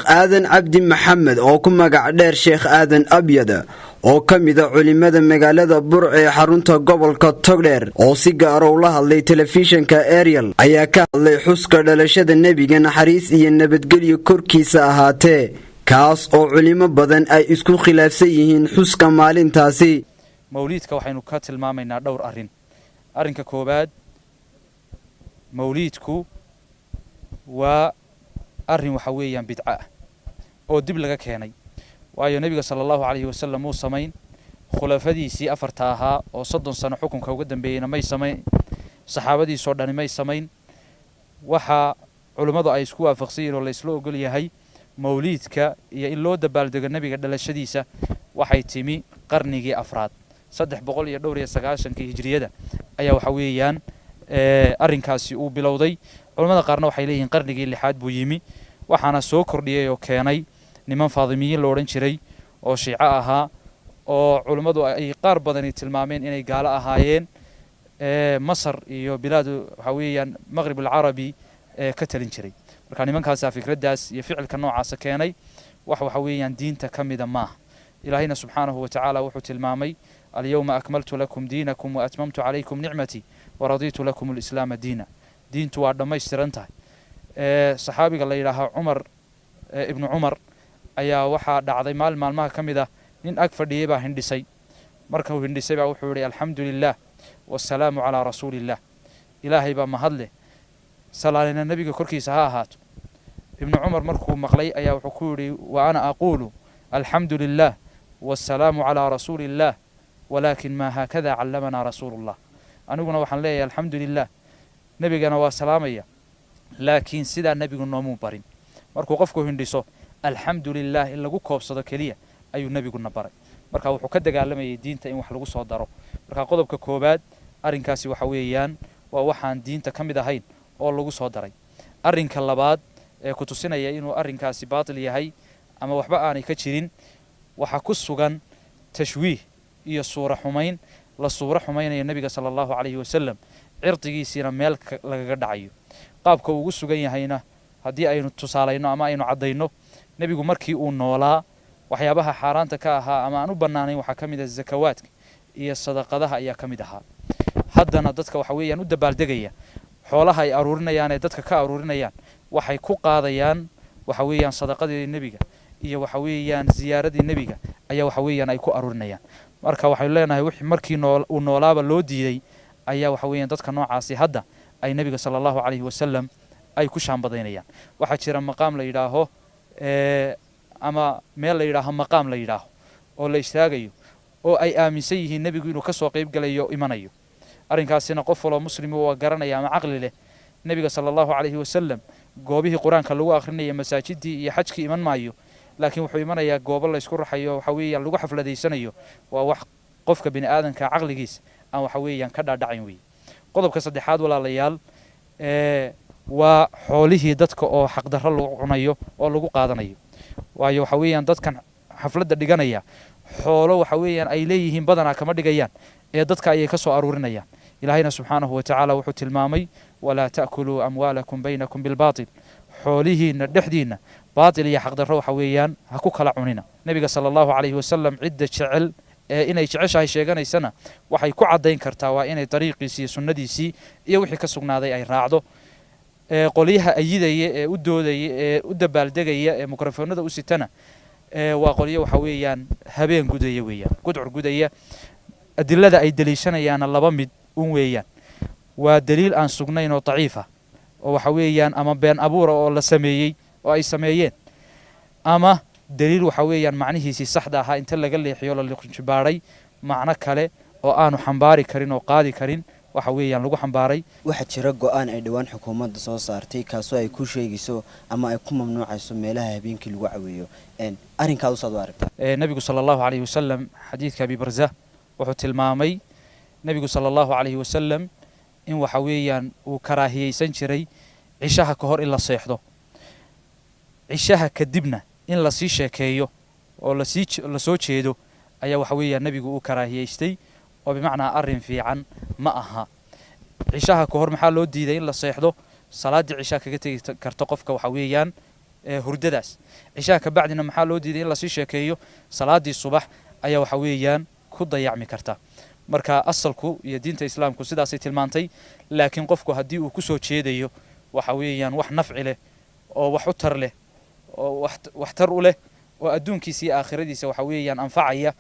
aadan cabdi maxamed oo ku magac dheer sheekh aadan abyada oo ka mid ah culimada magaalada Burco ee xarunta gobolka Togdheer oo si gaar ah ula hadlay telefishinka Ariel ayaa ka hadlay xuska dhalashada nabiga naxariis iyo nabadgelyo korkiisa ahaatee kaas oo culimo badan ay isku khilaafsan yihiin xuska maalintaasi. mawliidka waxaynu ka tilmaamaynaa dhowr arrinka koobaad mawliidku waa arrin waxa weeyaan bidca ah oo dib laga keenay waayo nabiga sallallahu alayhi wasallam uu sameyn khulafadiisii afarta ahaa oo 30 sano xukunka uga dambeeyayna may sameyn saxaabadii soo dhan may sameyn waxa culimadu ay isku waafaqsan oo la isla ogol yahay mawliidka iyo in loo dabaaldego nabiga dhalashadiisa waxay timi qarnigii afraad 390 hijriyada ayaa waxa weeyaan arrinkaasi uu bilowday culimada qaarna waxay leeyihiin qarnigii lixaad buu yimi waxaana soo kordhiyay oo keenay niman faadimiyiin la oran jiray oo shiica ahaa oo culimadu ay qaar badan tilmaameen inay gaalo ahaayeen Masar iyo bilaad waxa weeyaan Maghrib al-Arabi ka talin jiray marka nimankaas fikradaas iyo ficilka noocaas keenay waxa weeyaan diinta kamida ma ilaahina subhanahu wa ta'ala wuxuu tilmaamay al-yawma akmaltu lakum diinakum wa atmamtu alaykum ni'mati wa raditu lakum al-islam diina diintu waa dhameystiran tahay saxaabiga la yiraahdo ibn Umar ayaa waxa dhacday maalmaha kamida nin ag fadhiyay baa hindisay marka uu hindisay baa wuxuu yiri alxamdulillah wasalaamu ala rasuulillah ilaahay baa mahadle salaana nabiga korkiisa ha ahaato ibn Umar markuu maqlay ayaa wuxuu ku yiri wa ana aqulu alxamdulillah wasalaamu ala rasuulillah walakin ma hakada allamana rasuulullah aniguna waxaan leeyahay alxamdulillah nabigana waa salaamaya laakiin sida nabigu noomu barin markuu qofku hindhiso alxamdulillah in lagu koobsado kaliya ayuu nabigu nabaray marka wuxuu ka dagaalamayay diinta in wax lagu soo daro marka qodobka koobaad arrinkaasi waxa weeyaan waa waxaan diinta kamid ahayn oo lagu soo daray arrinka labaad ee ku tusinaya inuu arrinkaasi baatil yahay ama waxba aanay ka jirin waxa ku sugan tashwiih iyo suura xumayn la suura xumaynaya nabiga sallallahu alayhi wasallam cirdigiisina meel laga dhacayo qaabka uu ugu sugan yahayna hadii aynu tusaalayno ama aynu cadayno nabigu markii uu noolaa waxyaabaha xaaraanta ka ahaa ama aan u banaanayn waxa kamid ah zakawaadka iyo sadaqadaha ayaa kamid ahaa haddana dadka waxa weeyaan u dabaaldegaya xoolaha ay aruurinayaan ee dadka ka aruurinayaan waxay ku qaadayaan waxa weeyaan sadaqadii nabiga iyo waxa weeyaan ziyaaradii nabiga ayaa waxa weeyaan ay ku aruurinayaan marka waxay leenahay wixii markii uu noolaaba loo diiday ayaa waxa weeyaan dadka noocaasi hadda ay nabiga sallallahu alayhi wasallam ay ku shaambadaynayaan waxa jira maqaam la yiraahdo ama meel la yiraahdo maqaam la yiraahdo oo la istaagayo oo ay aaminsan yihiin nabigu inuu ka soo qayb galayo imanayo arrinkaasina qof walo muslim oo garanaya ama aqli leh nabiga sallallahu alayhi wasallam goobihii quraanka lagu akhrinayay masaajidii iyo xajkii iman maayo laakiin wuxuu imanayaa goobo la isku raxayo waxa weeyaan lagu xafladeysanayo waa wax qofka bini aadanka aqligiisa aan waxa weeyaan ka dhaadhacayn weey qodobka saddexaad walaalayaal waa xoolihii dadka oo xaq darro lagu cunayo oo lagu qaadanayo waayo waxa weeyaan dadkan xafladda dhiganaya xoolo waxa weeyaan ay leeyihiin badana kama dhigayaan ee dadka ay ka soo aruurinayaan ilaahayna subhanahu wa ta'ala wuxuu tilmaamay wala ta'kulu amwalakum baynakum bil baatil xoolihiina dhexdiina baatil iyo xaq darro waxa weeyaan ha ku kala cunina nabiga sallallahu alayhi wasallam cidda jecel inay jeceshahay sheeganaysana waxay ku cadeyn kartaa waa inay dariiqiisii sunnadiisii iyo wixii ka sugnaaday ay raacdo qoliyaha ayidaya ee u doodaya ee u dabaaldegaya ee mikrofoonada u sitana waa qoliyo waxa weeyaan habeen gudaya weeyaan gudcur gudaya adillada ay daliishanayaan laba mid weeyaan waa daliil aan sugnayn oo daciif ah oo waxa weeyaan ama been abuur oo la sameeyay oo ay sameeyeen ama daliil waxa weeyaan macnihiisa saxda ah inta laga leexiyo la liqjibaaray macna kale oo aanu xambaari karin oo qaadi karin waxa weeyaan lagu xambaaray waxa jira go'aan ay dhawaan xukuumadda soo saartay kaasoo ay ku sheegayso ama ay ku mamnuucayso meelaha habeenkii lagu caweeyo arrinkaas u soo aragtaa nabigu sallallahu alayhi wasallam xadiidka Abi Barzah wuxuu tilmaamay nabigu sallallahu alayhi wasallam in waxa weeyaan uu karaahiyeysan jiray cishaha ka hor in la seexdo cishaha kadibna in la sii sheekeeyo oo la soo jeedo ayaa waxa weeyaan nabigu uu karaahiyeystay oo bimacnaa arrin fiican ma aha cishaha ka hor maxaa loo diiday in la seexdo salaadii cisha kaga tagi karto qofka waxa weeyaan hurdadaas cishaa ka bacdina maxaa loo diiday in la sii sheekeeyo salaadii subax ayaa waxa weeyaan ku dayacmi karta marka asalku iyo diinta islaamku sidaasay tilmaantay laakiin qofku haddii uu ku soo jeedayo waxa weeyaan wax nafci leh oo wax u tar leh oo wax tar u leh oo adduunkiisa iyo aakhiradiisa waxa weeyaan anfacaya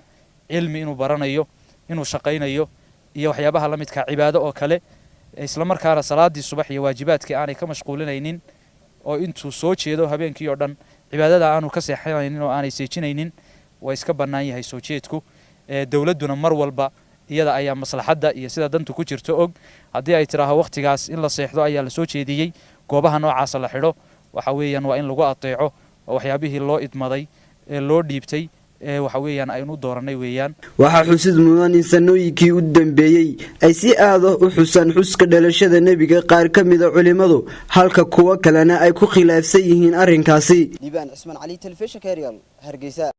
cilmi inuu baranayo inuu shaqaynayo iyo waxyaabaha la midka cibaado oo kale isla markaana salaadii subax iyo waajibaadkii aanay ka mashquulinaynin oo intuu soo jeedo habeenkii oo dhan cibaadada aanu ka seexanaynin oo aanay seejinaynin way iska bannaan yahay soo jeedku dawladduna mar walba iyada ayaa maslaxadda iyo sida dantu ku jirto og haddii ay tiraaho waqtigaas in la seexdo ayaa la soo jeediyey goobaha noocaasa la xidho waxa weeyaan waa in lagu adeeco oo waxyaabihii loo idmaday ee loo dhiibtay waxa weeyaan aynu dooranay weeyaan waxaa xusid mudan in sanooyinkii u dambeeyey ay si aad u xusaan xuska dhalashada nebiga qaar ka mida culimmadu halka kuwa kalena ay ku khilaafsan yihiin arrinkaasi Liibaan Cismaan Cali, Telefishinka Ariel, Hargeysa.